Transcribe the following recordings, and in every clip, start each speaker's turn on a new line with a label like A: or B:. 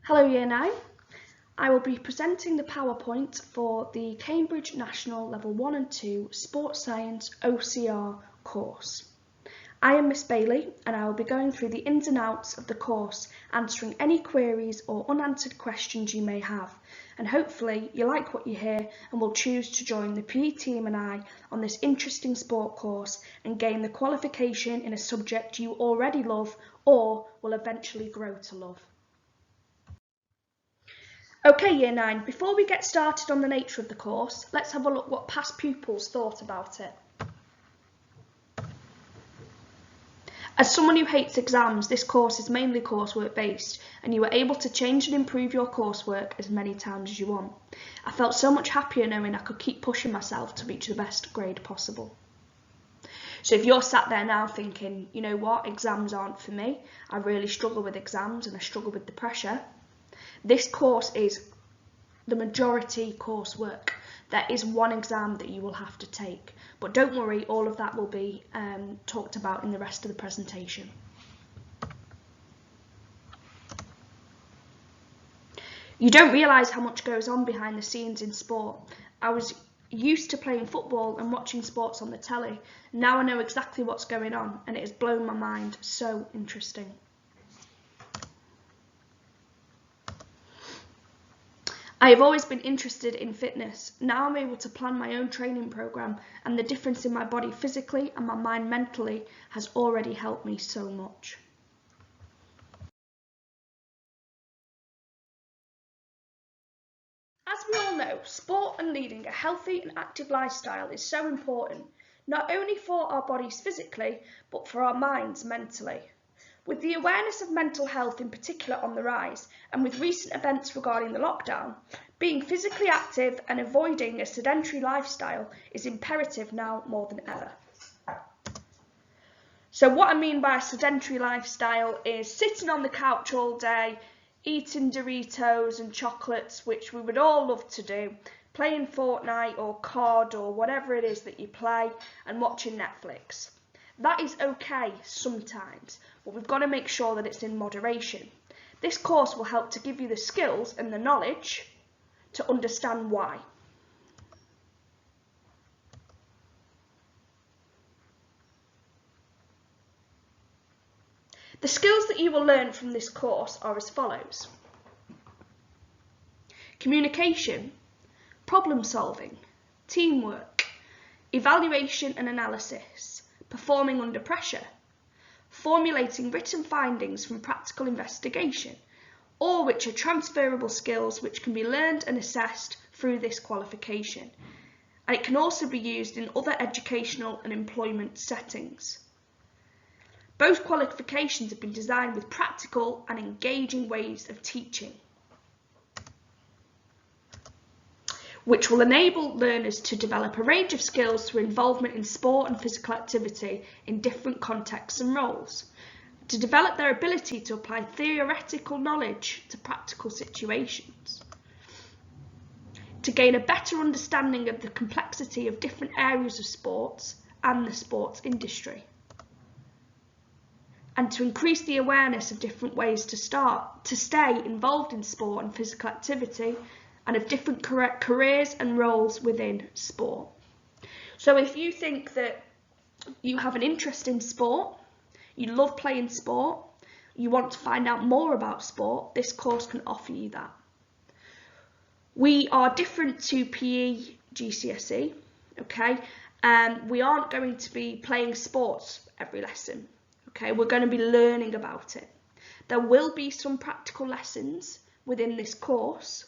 A: Hello Year 9. I will be presenting the PowerPoint for the Cambridge National Level 1 and 2 Sports Science OCR course. I am Miss Bailey and I will be going through the ins and outs of the course, answering any queries or unanswered questions you may have, and hopefully you like what you hear and will choose to join the PE team and I on this interesting sport course and gain the qualification in a subject you already love or will eventually grow to love. Okay, Year 9, before we get started on the nature of the course, let's have a look what past pupils thought about it. As someone who hates exams, this course is mainly coursework based and you are able to change and improve your coursework as many times as you want. I felt so much happier knowing I could keep pushing myself to reach the best grade possible. So if you're sat there now thinking, you know what, exams aren't for me, I really struggle with exams and I struggle with the pressure, this course is the majority coursework. There is one exam that you will have to take, but don't worry, all of that will be talked about in the rest of the presentation. You don't realise how much goes on behind the scenes in sport. I was used to playing football and watching sports on the telly. Now I know exactly what's going on and it has blown my mind. So interesting. I have always been interested in fitness. Now I'm able to plan my own training program, and the difference in my body physically and my mind mentally has already helped me so much. As we all know, sport and leading a healthy and active lifestyle is so important, not only for our bodies physically, but for our minds mentally. With the awareness of mental health in particular on the rise, and with recent events regarding the lockdown, being physically active and avoiding a sedentary lifestyle is imperative now more than ever. So what I mean by a sedentary lifestyle is sitting on the couch all day, eating Doritos and chocolates, which we would all love to do, playing Fortnite or COD or whatever it is that you play, and watching Netflix. That is okay sometimes, but we've got to make sure that it's in moderation. This course will help to give you the skills and the knowledge to understand why. The skills that you will learn from this course are as follows: communication, problem solving, teamwork, evaluation and analysis, performing under pressure, formulating written findings from practical investigation, all which are transferable skills which can be learned and assessed through this qualification. And it can also be used in other educational and employment settings. Both qualifications have been designed with practical and engaging ways of teaching, which will enable learners to develop a range of skills through involvement in sport and physical activity in different contexts and roles, to develop their ability to apply theoretical knowledge to practical situations, to gain a better understanding of the complexity of different areas of sports and the sports industry, and to increase the awareness of different ways to stay involved in sport and physical activity and of different careers and roles within sport. So if you think that you have an interest in sport, you love playing sport, you want to find out more about sport, this course can offer you that. We are different to PE GCSE, okay? We aren't going to be playing sports every lesson, okay? We're going to be learning about it. There will be some practical lessons within this course,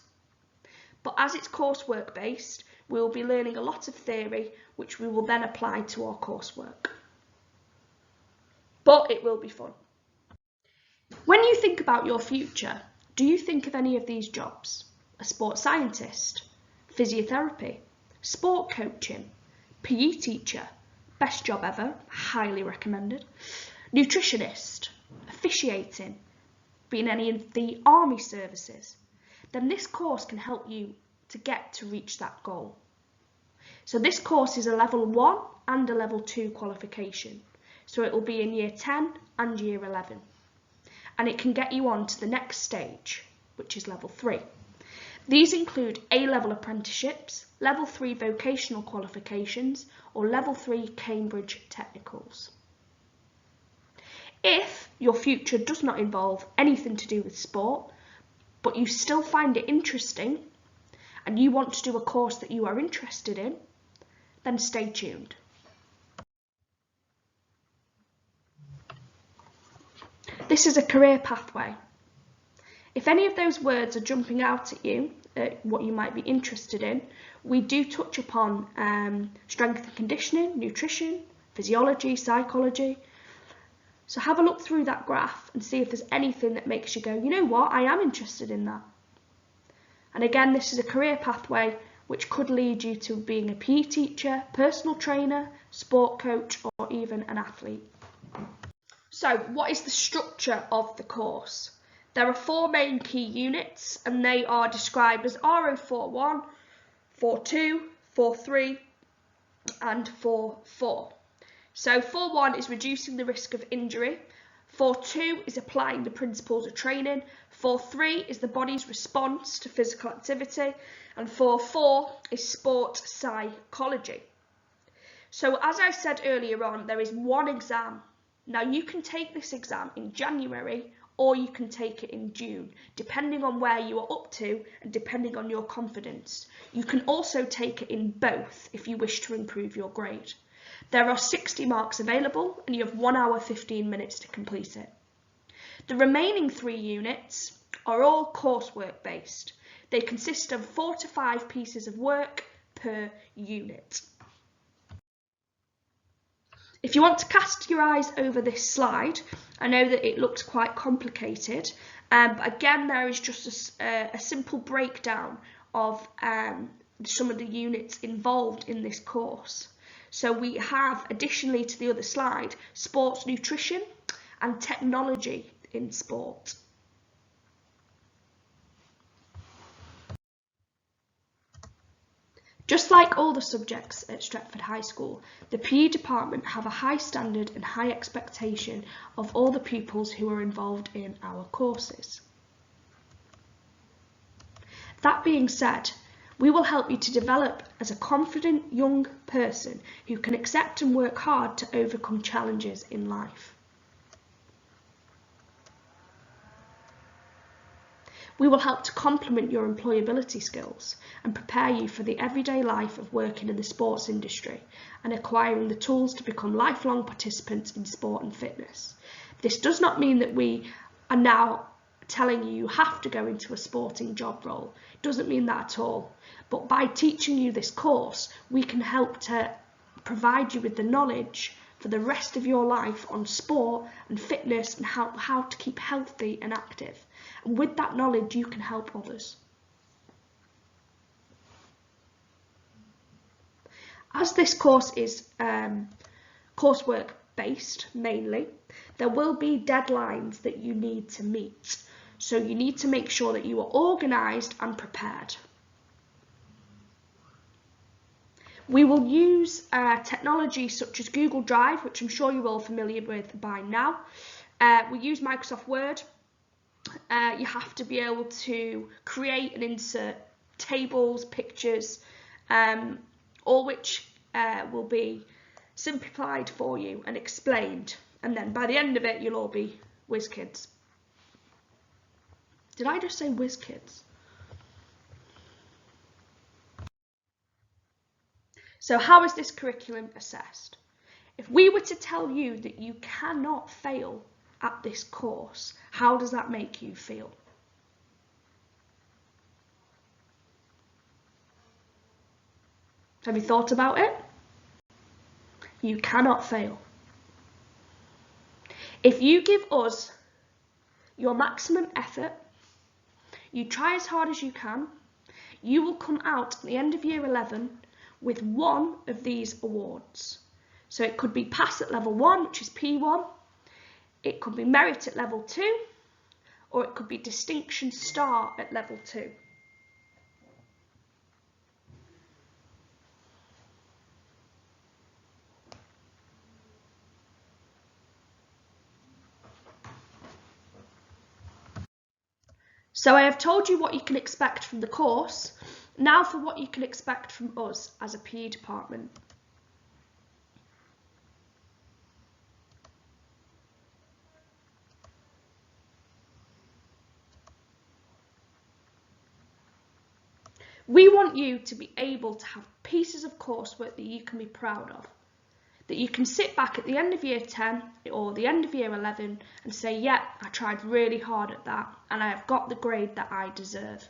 A: but as it's coursework based, we will be learning a lot of theory, which we will then apply to our coursework. But it will be fun. When you think about your future, do you think of any of these jobs? A sports scientist, physiotherapy, sport coaching, PE teacher, best job ever, highly recommended, nutritionist, officiating, being any of the army services? Then this course can help you to get to reach that goal. So this course is a level 1 and a level 2 qualification. So it will be in year 10 and year 11. And it can get you on to the next stage. which is level 3. These include A-level apprenticeships, level 3 vocational qualifications, or level 3 Cambridge technicals. If your future does not involve anything to do with sport, but you still find it interesting and you want to do a course that you are interested in, then stay tuned. This is a career pathway. If any of those words are jumping out at you, what you might be interested in, we do touch upon strength and conditioning, nutrition, physiology, psychology. So have a look through that graph and see if there's anything that makes you go, you know what, I am interested in that. And again, this is a career pathway which could lead you to being a PE teacher, personal trainer, sport coach, or even an athlete. So what is the structure of the course? There are 4 main key units, and they are described as RO41, 42, 43, and 44. So 4.1 is reducing the risk of injury, 4.2 is applying the principles of training, 4.3 is the body's response to physical activity, and 4.4 is sport psychology. So as I said earlier on, there is one exam. Now you can take this exam in January or you can take it in June, depending on where you are up to and depending on your confidence. You can also take it in both if you wish to improve your grade. There are 60 marks available and you have 1 hour 15 minutes to complete it. The remaining 3 units are all coursework based. They consist of 4 to 5 pieces of work per unit. If you want to cast your eyes over this slide, I know that it looks quite complicated, but again there is just a simple breakdown of some of the units involved in this course. So we have, additionally to the other slide, sports nutrition and technology in sport. Just like all the subjects at Stretford High School, the PE department have a high standard and high expectation of all the pupils who are involved in our courses. That being said, we will help you to develop as a confident young person who can accept and work hard to overcome challenges in life. We will help to complement your employability skills and prepare you for the everyday life of working in the sports industry and acquiring the tools to become lifelong participants in sport and fitness. This does not mean that we are now telling you have to go into a sporting job role. It doesn't mean that at all. But by teaching you this course, we can help to provide you with the knowledge for the rest of your life on sport and fitness and how to keep healthy and active. And with that knowledge, you can help others. As this course is coursework based mainly, there will be deadlines that you need to meet. So you need to make sure that you are organised and prepared. We will use technology such as Google Drive, which I'm sure you're all familiar with by now. We use Microsoft Word. You have to be able to create and insert tables, pictures, all which will be simplified for you and explained. And then by the end of it, you'll all be whiz kids. Did I just say whiz kids? So how is this curriculum assessed? If we were to tell you that you cannot fail at this course, how does that make you feel? Have you thought about it? You cannot fail. If you give us your maximum effort, you try as hard as you can, you will come out at the end of year 11 with one of these awards. So it could be pass at level 1, which is P1, it could be merit at level 2, or it could be distinction star at level 2. So I have told you what you can expect from the course. Now for what you can expect from us as a PE department. We want you to be able to have pieces of coursework that you can be proud of. That you can sit back at the end of year 10 or the end of year 11 and say, yeah, I tried really hard at that and I have got the grade that I deserve.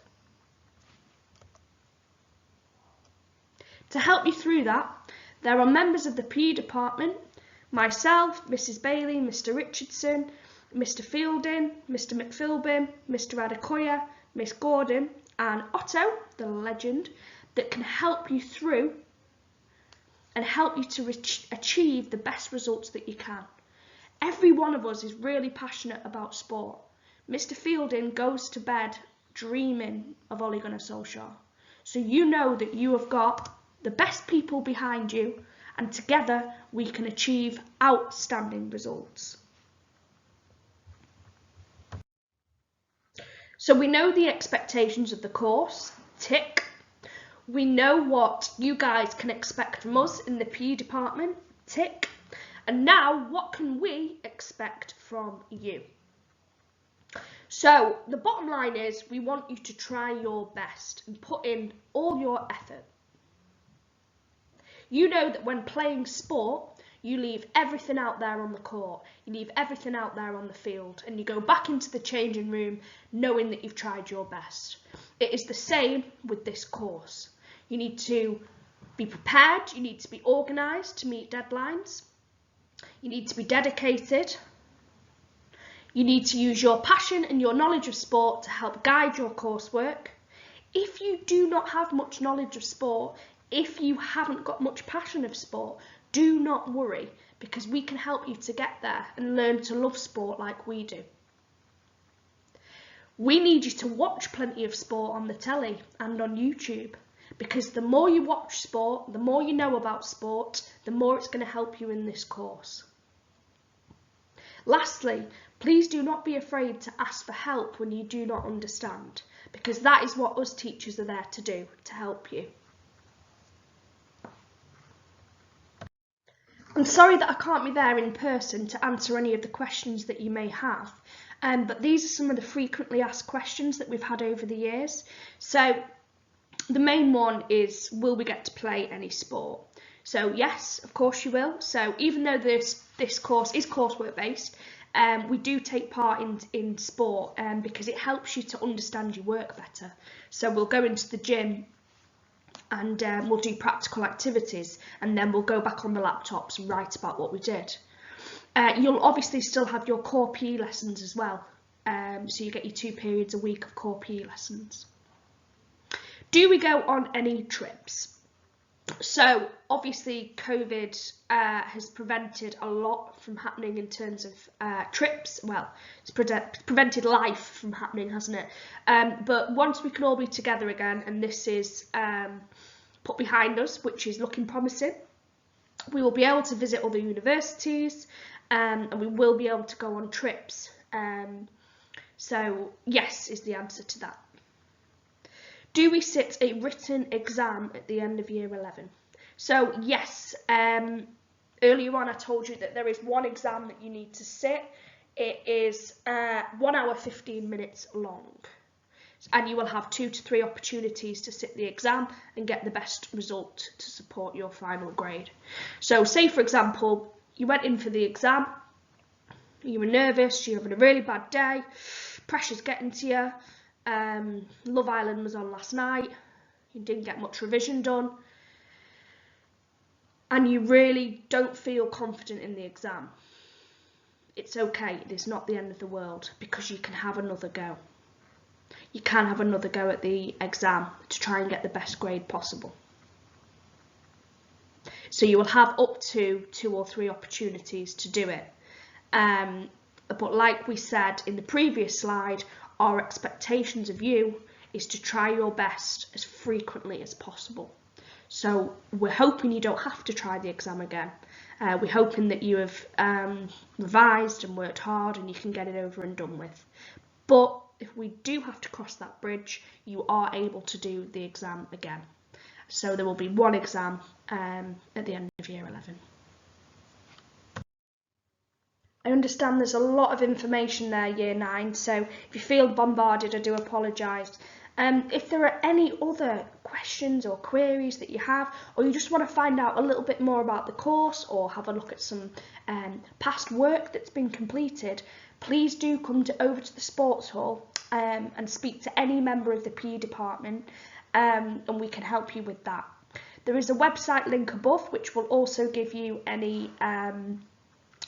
A: To help you through that, there are members of the PE department, myself, Mrs. Bailey, Mr. Richardson, Mr. Fielding, Mr. McPhilbin, Mr. Adekoya, Miss Gordon and Otto, the legend, that can help you through and help you to achieve the best results that you can. Every one of us is really passionate about sport. Mr. Fielding goes to bed dreaming of Ole Gunnar Solskjaer. So you know that you have got the best people behind you and together we can achieve outstanding results. So we know the expectations of the course, tick. We know what you guys can expect from us in the PE department, tick. And now what can we expect from you? So the bottom line is we want you to try your best and put in all your effort. You know that when playing sport, you leave everything out there on the court, you leave everything out there on the field, and you go back into the changing room knowing that you've tried your best. It is the same with this course. You need to be prepared, you need to be organised to meet deadlines, you need to be dedicated, you need to use your passion and your knowledge of sport to help guide your coursework. If you do not have much knowledge of sport, if you haven't got much passion of sport, do not worry, because we can help you to get there and learn to love sport like we do. We need you to watch plenty of sport on the telly and on YouTube, because the more you watch sport, the more you know about sport, the more it's going to help you in this course. Lastly, please do not be afraid to ask for help when you do not understand, because that is what us teachers are there to do, to help you. I'm sorry that I can't be there in person to answer any of the questions that you may have, but these are some of the frequently asked questions that we've had over the years. So the main one is, will we get to play any sport? So yes, of course you will. So even though this course is coursework based, we do take part in sport because it helps you to understand your work better. So we'll go into the gym and we'll do practical activities, and then we'll go back on the laptops and write about what we did. You'll obviously still have your core PE lessons as well, so you get your 2 periods a week of core PE lessons. Do we go on any trips? So obviously COVID has prevented a lot from happening in terms of trips. Well, it's prevented life from happening, hasn't it? But once we can all be together again, and this is put behind us, which is looking promising, we will be able to visit other universities and we will be able to go on trips. So yes is the answer to that. Do we sit a written exam at the end of year 11? So yes, earlier on I told you that there is one exam that you need to sit. It is 1 hour 15 minutes long, and you will have 2 to 3 opportunities to sit the exam and get the best result to support your final grade. So say for example, you went in for the exam, you were nervous, you're having a really bad day, pressure's getting to you, Love Island was on last night, you didn't get much revision done, and you really don't feel confident in the exam. It's okay, it is not the end of the world, because you can have another go. You can have another go at the exam to try and get the best grade possible. So you will have up to 2 or 3 opportunities to do it. But like we said in the previous slide, our expectations of you is to try your best as frequently as possible. So we're hoping you don't have to try the exam again. We're hoping that you have revised and worked hard and you can get it over and done with. But if we do have to cross that bridge, you are able to do the exam again. So there will be one exam at the end of year 11. I understand there's a lot of information there, year 9, so if you feel bombarded, I do apologise. If there are any other questions or queries that you have, or you just want to find out a little bit more about the course or have a look at some past work that's been completed, please do come over to the sports hall and speak to any member of the PE department, and we can help you with that. There is a website link above which will also give you any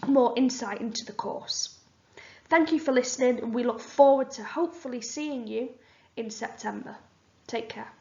A: more insight into the course. Thank you for listening, and we look forward to hopefully seeing you in September. Take care.